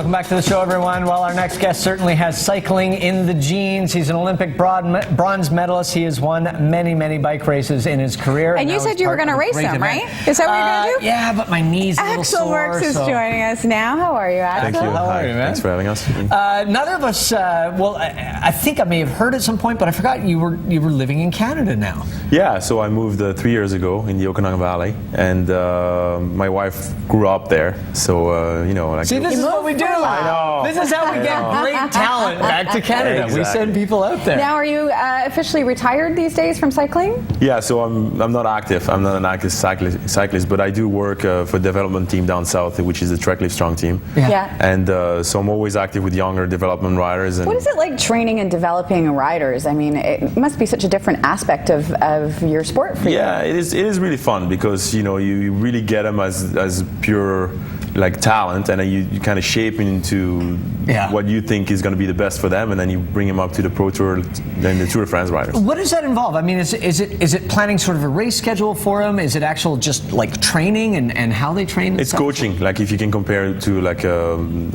Welcome back to the show, everyone. Well, our next guest certainly has cycling in the genes. He's an Olympic bronze medalist. He has won many, many bike races in his career. And you said you were going to race him, right? Is that what you're going to do? Yeah, but my knee's a little sore. Axel Merckx is joining us now. How are you, Axel? Thank you. How are you, man? Thanks for having us. Neither of us, well, I think I may have heard at some point, but I forgot you were living in Canada now. Yeah, so I moved 3 years ago in the Okanagan Valley, and my wife grew up there. So, you know, like... See, this is what we do. I know. This is how we get great talent back to Canada. Exactly. We send people out there. Now, are you officially retired these days from cycling? Yeah, so I'm not active. I'm not an active cyclist, but I do work for development team down south, which is the Trek Live Strong team. Yeah. And so I'm always active with younger development riders. And what is it like training and developing riders? I mean, it must be such a different aspect of your sport for you. Yeah, it is really fun because, you know, you really get them as pure like talent, and then you kind of shape into what you think is going to be the best for them, and then you bring them up to the Pro Tour and the Tour de France riders. What does that involve? I mean, is it planning sort of a race schedule for them? Is it actual just like training and how they train? It's coaching. Like if you can compare it to like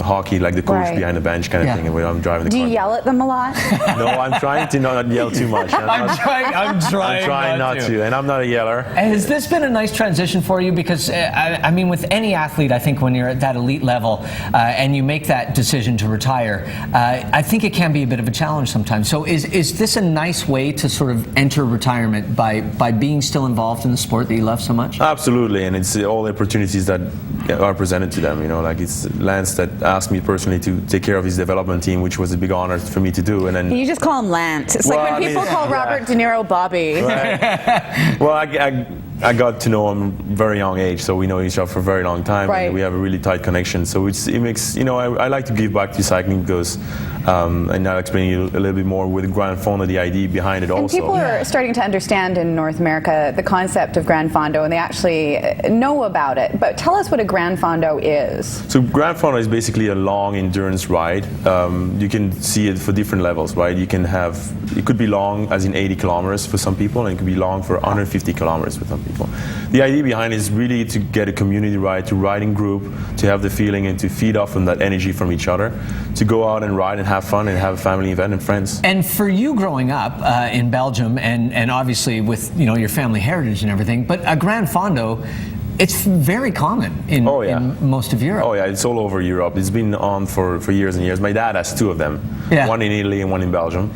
hockey, like the coach behind the bench kind of thing, and when I'm driving the car. Do you yell at them a lot? No, I'm trying to not yell too much. I'm trying not to, and I'm not a yeller. And has this been a nice transition for you? Because I mean, with any athlete, I think when you're at that elite level and you make that decision to retire, I think it can be a bit of a challenge sometimes. So is this a nice way to sort of enter retirement by being still involved in the sport that you love so much? Absolutely, and it's all the opportunities that are presented to them. You know, like it's Lance that asked me personally to take care of his development team, which was a big honor for me to do. And then you just call him Lance. It's like when people call Robert De Niro Bobby. Right. Well, I got to know him very young age, so we know each other for a very long time. Right. And we have a really tight connection. So it makes, you know, I like to give back to cycling because, and I'll explain you a little bit more with Granfondo, the idea behind it also. And people are starting to understand in North America the concept of Granfondo, and they actually know about it. But tell us what a Granfondo is. So Granfondo is basically a long endurance ride. You can see it for different levels, right? You can have, it could be long as in 80 kilometers for some people, and it could be long for 150 kilometers for some people. The idea behind it is really to get a community ride, to ride in group, to have the feeling and to feed off on that energy from each other, to go out and ride and have fun and have a family event and friends. And for you growing up in Belgium and obviously with, you know, your family heritage and everything, but a Granfondo, it's very common in most of Europe. Oh yeah, it's all over Europe. It's been on for years and years. My dad has two of them, one in Italy and one in Belgium.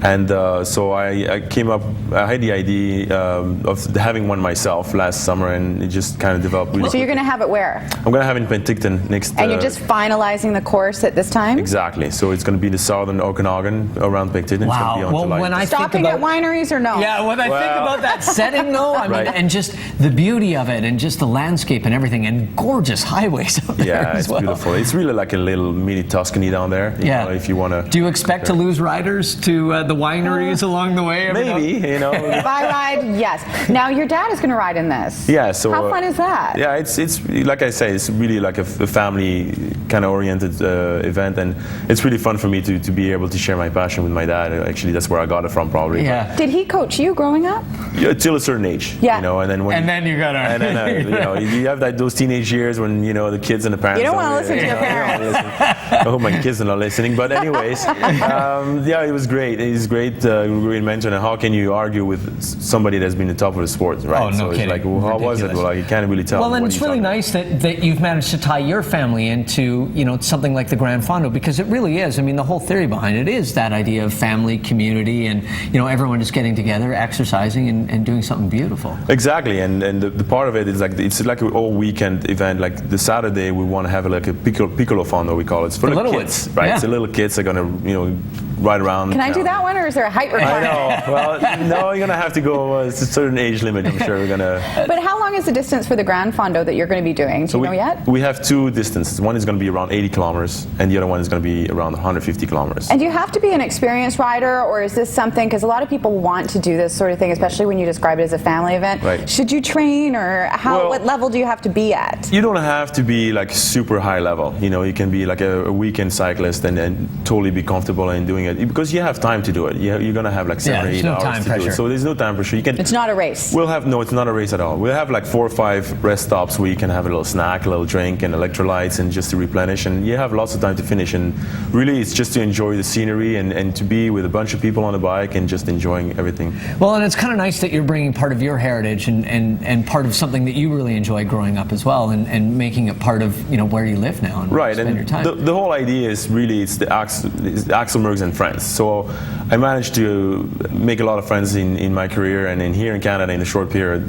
And so I came up, I had the idea of having one myself last summer, and it just kind of developed really So you're going to have it where? I'm going to have it in Penticton next. And you're just finalizing the course at this time? Exactly. So it's going to be the southern Okanagan around Penticton. Wow. It's going to be on well, when I stopping think about, at wineries or no? Yeah, when I think about that setting though, I mean, and just the beauty of it and just the landscape and everything and gorgeous highways out there as well. It's beautiful. It's really like a little mini Tuscany down there. You know, if you want to. Do you expect to lose riders to the wineries along the way? Maybe, you know. If I ride, yes. Now your dad is going to ride in this. Yeah. So how fun is that? Yeah, it's like I say, it's really like a family kind of oriented event, and it's really fun for me to be able to share my passion with my dad. Actually, that's where I got it from, probably. Yeah. Did he coach you growing up? Yeah, till a certain age. Yeah. You know, and then you gotta. And then you know, you have those teenage years when, you know, the kids and the parents. You don't want to listen to your parents. I hope my kids are not listening. But anyways, yeah, it was great. It's great. Great mention. And how can you argue with somebody that's been the top of the sport, right? Oh, no so kidding. It's like, well, how was it? Well, like, you can't really tell. Well, and it's really nice that you've managed to tie your family into, you know, something like the Granfondo, because it really is. I mean, the whole theory behind it is that idea of family, community, and, you know, everyone just getting together, exercising, and doing something beautiful. Exactly, and the part of it is like it's like an all weekend event. Like the Saturday, we want to have like a piccolo fondo, we call it. It's for the kids, right? Yeah. So little kids are gonna, you know, ride around. Can I do that one, or is there a height requirement? I know. Well, no, you're gonna have to go. It's a certain age limit. I'm sure we're gonna. But how long is the distance for the Granfondo that you're going to be doing? Do you know yet? We have two distances. One is going to be around 80 kilometers, and the other one is going to be around 150 kilometers. And do you have to be an experienced rider, or is this something? Because a lot of people want to do this sort of thing, especially when you describe it as a family event. Right. Should you train, or what level do you have to be at? You don't have to be like super high level. You know, you can be like a weekend cyclist and totally be comfortable in doing it because you have time to do it. You're going to have like 7 or 8 no hours time to do pressure. it. So there's no time pressure. You can. It's not a race. No, it's not a race at all. We'll have like 4 or 5 rest stops where you can have a little snack, a little drink, and electrolytes, and just to replenish. And you have lots of time to finish. And really, it's just to enjoy the scenery and to be with a bunch of people on the bike and just enjoying everything. Well, and it's kind of nice that you're bringing part of your heritage and part of something that you really enjoyed growing up as well, and making it part of where you live now and right, spend and your time. The whole idea is really it's Axel Merckx and friends. So I managed to make a lot of friends in my career and in here in Canada in a short period.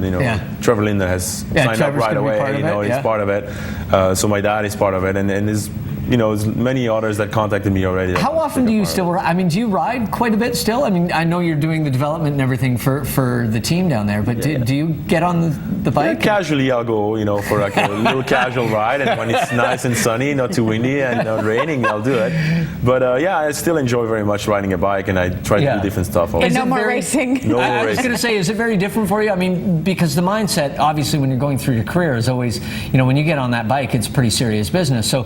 Trevor Linder has signed up right away. He's part of it. So my dad is part of it, and there's many others that contacted me already. How often do you still ride? I mean, do you ride quite a bit still? I mean, I know you're doing the development and everything for the team down there, but do you get on the bike? Casually, I'll go, for like a little casual ride, and when it's nice and sunny, not too windy and not raining, I'll do it. But I still enjoy very much riding a bike, and I try to do different stuff. But no more racing. No more I was going to say, is it very different for you? I mean, because the mindset, obviously, when you're going through your career is always, when you get on that bike, it's pretty serious business. So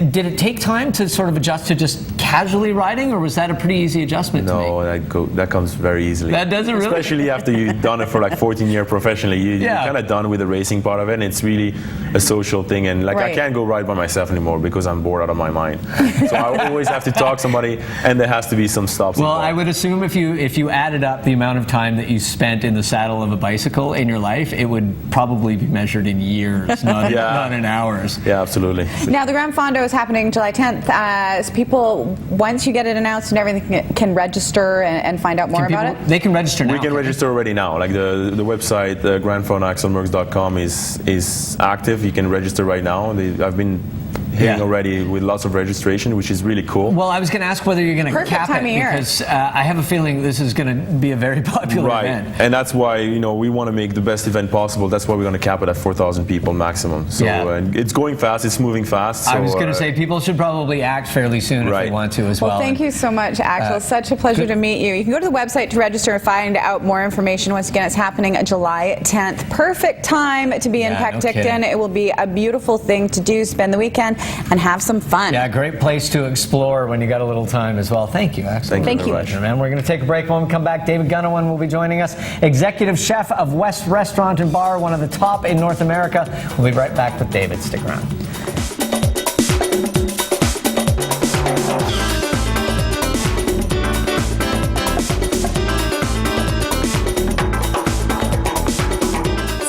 did it take time to sort of adjust to just casually riding, or was that a pretty easy adjustment to make? No, that comes very easily. That doesn't really? Especially after you've done it for like 14 years professionally. You're kind of done with the racing part of it, and it's really a social thing. And I can't go ride by myself anymore because I'm bored out of my mind. So I always have to talk to somebody, and there has to be some stops. Well, I would assume if you added up the amount of time that you spent in the saddle of a bicycle in your life, it would probably be measured in years, not in hours. Yeah, absolutely. Now, the Granfondo is happening July 10th. So people, once you get it announced and everything, can register and find out more about it? They can register now. We can register already now. Like the website, granfondoaxelmerckx.com is active. You can register right now. I've been hitting already with lots of registration, which is really cool. Well, I was going to ask whether you're going to cap it because I have a feeling this is going to be a very popular event. And that's why we want to make the best event possible. That's why we're going to cap it at 4,000 people maximum. So and it's going fast. It's moving fast. So, I was going to say people should probably act fairly soon if they want to as well. Well, thank you so much, Axel. Such a pleasure to meet you. You can go to the website to register and find out more information. Once again, it's happening July 10th. Perfect time to be in Penticton. It will be a beautiful thing to do. Spend the weekend and have some fun. Yeah, great place to explore when you got a little time as well. Thank you, Axel. Thank you. Man, we're going to take a break. When we come back, David Gunawan will be joining us, executive chef of West Restaurant and Bar, one of the top in North America. We'll be right back with David. Stick around.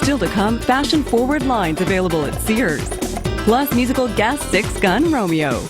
Still to come, fashion-forward lines available at Sears. Plus musical guest Six Gun Romeo.